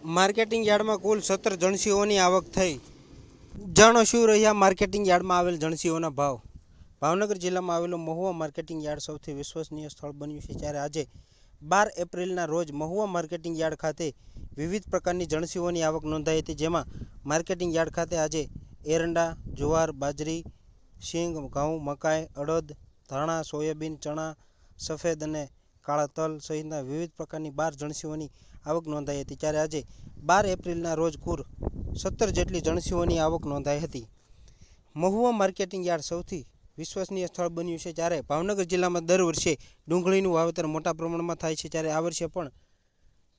Marketing યાર્ડમાં કુલ 17 જણસીઓની આવક થઈ। જાણો શું રહ્યા માર્કેટિંગ યાર્ડમાં આવેલ જણસીઓના ભાવ। ભાવનગર જિલ્લામાં આવેલો મહુવા માર્કેટિંગ યાર્ડ સૌથી વિશ્વસનીય સ્થળ બન્યું છે, ત્યારે આજે 12 એપ્રિલના રોજ મહુવા માર્કેટિંગ યાર્ડ ખાતે વિવિધ પ્રકારની જણસીઓની આવક નોંધાઈ હતી, જેમાં માર્કેટિંગ યાર્ડ ખાતે આજે એરંડા, જુવાર, બાજરી, સિંગ, ઘઉં, મકાઈ, અડદ, ધાણા, સોયાબીન, ચણા, સફેદ અને કાળા તલ સહિતના વિવિધ પ્રકારની 12 જણસીઓની આવક નોંધાઈ હતી। ત્યારે આજે 12 એપ્રિલના રોજ કુલ 17 જેટલી જણસીઓની આવક નોંધાઈ હતી। મહુવા માર્કેટિંગ યાર્ડ સૌથી વિશ્વસનીય સ્થળ બન્યું છે, જ્યારે ભાવનગર જિલ્લામાં દર વર્ષે ડુંગળીનું વાવેતર મોટા પ્રમાણમાં થાય છે, ત્યારે આ વર્ષે પણ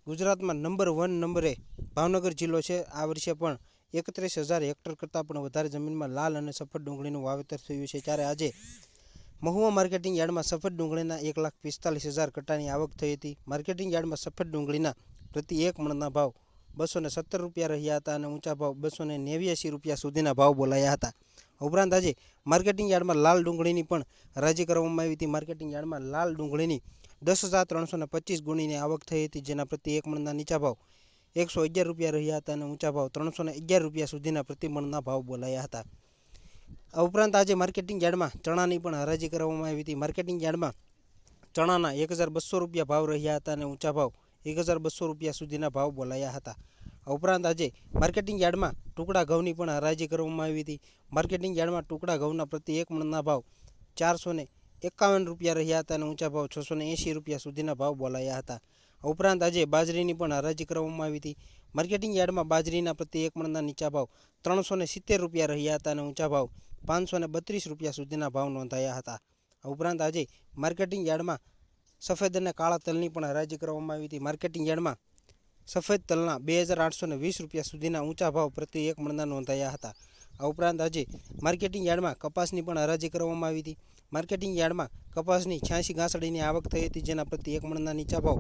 ગુજરાતમાં નંબર 1 નંબરે ભાવનગર જિલ્લો છે। આ વર્ષે પણ 31,000 હેક્ટર કરતાં પણ વધારે જમીનમાં લાલ અને સફેદ ડુંગળીનું વાવેતર થયું છે। ત્યારે આજે મહુવા માર્કેટિંગ યાર્ડમાં સફેદ ડુંગળીના 1,45,000 કટ્ટાની આવક થઈ હતી। માર્કેટિંગ યાર્ડમાં સફેદ ડુંગળીના પ્રતિ એક મણના ભાવ 217 રૂપિયા રહ્યા હતા અને ઊંચા ભાવ 289 રૂપિયા સુધીના ભાવ બોલાયા હતા। ઉપરાંત આજે માર્કેટિંગ યાર્ડમાં લાલ ડુંગળીની પણ હરાજી કરવામાં આવી હતી। માર્કેટિંગ યાર્ડમાં લાલ ડુંગળીની 10,325 ગુણીની આવક થઈ હતી, જેના પ્રતિ એક મણના નીચા ભાવ 111 રૂપિયા રહ્યા હતા અને ઊંચા ભાવ 311 રૂપિયા સુધીના પ્રતિ મણના ભાવ બોલાયા હતા। આ ઉપરાંત આજે માર્કેટિંગ યાર્ડમાં ચણાની પણ હરાજી કરવામાં આવી હતી। માર્કેટિંગ યાર્ડમાં ચણાના 1,200 રૂપિયા ભાવ રહ્યા હતા અને ઊંચા ભાવ 1,200 રૂપિયા સુધીના ભાવ બોલાયા હતા। આ ઉપરાંત આજે માર્કેટિંગ યાર્ડમાં ટુકડા ઘઉંની પણ હરાજી કરવામાં આવી હતી। માર્કેટિંગ યાર્ડમાં ટુકડા ઘઉંના પ્રતિ એક મણના ભાવ 451 રૂપિયા રહ્યા હતા અને ઊંચા ભાવ 680 રૂપિયા સુધીના ભાવ બોલાયા હતા। આ ઉપરાંત આજે બાજરીની પણ હરાજી કરવામાં આવી હતી। માર્કેટિંગ યાર્ડમાં બાજરીના પ્રતિ એક મણના નીચા ભાવ 370 રૂપિયા રહ્યા હતા અને ઊંચા ભાવ 532 રૂપિયા સુધીના ભાવ નોંધાયા હતા। આ ઉપરાંત આજે માર્કેટિંગ યાર્ડમાં સફેદ અને કાળા તલની પણ હરાજી કરવામાં આવી હતી। માર્કેટિંગ યાર્ડમાં સફેદ તલના 2,820 રૂપિયા સુધીના ઊંચા ભાવ પ્રતિ એક મણના નોંધાયા હતા। આ ઉપરાંત આજે માર્કેટિંગ યાર્ડમાં કપાસની પણ હરાજી કરવામાં આવી હતી। માર્કેટિંગ યાર્ડમાં કપાસની 86 ગાંસડીની આવક થઈ હતી, જેના પ્રતિ એક મણના નીચા ભાવ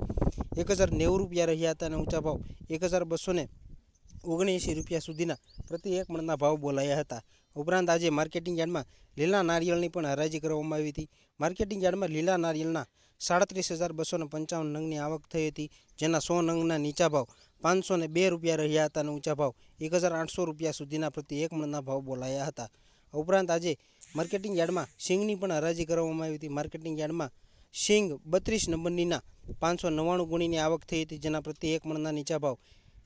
1,090 રૂપિયા રહ્યા હતા અને ઊંચા ભાવ 1,279 રૂપિયા સુધીના પ્રતિ એક મણના ભાવ બોલાયા હતા। ઉપરાંત આજે માર્કેટિંગ યાર્ડમાં લીલા નારિયેળની પણ હરાજી કરવામાં આવી હતી। માર્કેટિંગ યાર્ડમાં લીલા નારિયેળના 37,255 નંગની આવક થઈ હતી, જેના 100 નંગના નીચા ભાવ 502 રૂપિયા રહ્યા હતા અને ઊંચા ભાવ 1,800 રૂપિયા સુધીના પ્રતિ એક મણના ભાવ બોલાયા હતા। આ ઉપરાંત આજે માર્કેટિંગ યાર્ડમાં સિંગની પણ હરાજી કરવામાં આવી હતી। માર્કેટિંગ યાર્ડમાં સિંગ 32 નંબરનીના 599 ગુણીની આવક થઈ હતી, જેના પ્રતિ એક મણના નીચા ભાવ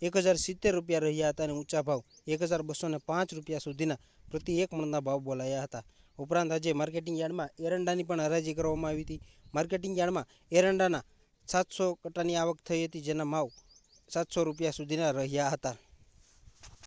1,070 રૂપિયા રહ્યા હતા અને ઊંચા ભાવ 1,205 રૂપિયા સુધીના પ્રતિ એક મણના ભાવ બોલાયા હતા। ઉપરાંત આજે માર્કેટિંગ યાર્ડમાં એરંડાની પણ હરાજી કરવામાં આવી હતી। માર્કેટિંગ યાર્ડમાં એરંડાના 700 કટ્ટાની આવક થઈ હતી, જેના ભાવ 700 રૂપિયા સુધીના રહ્યા હતા।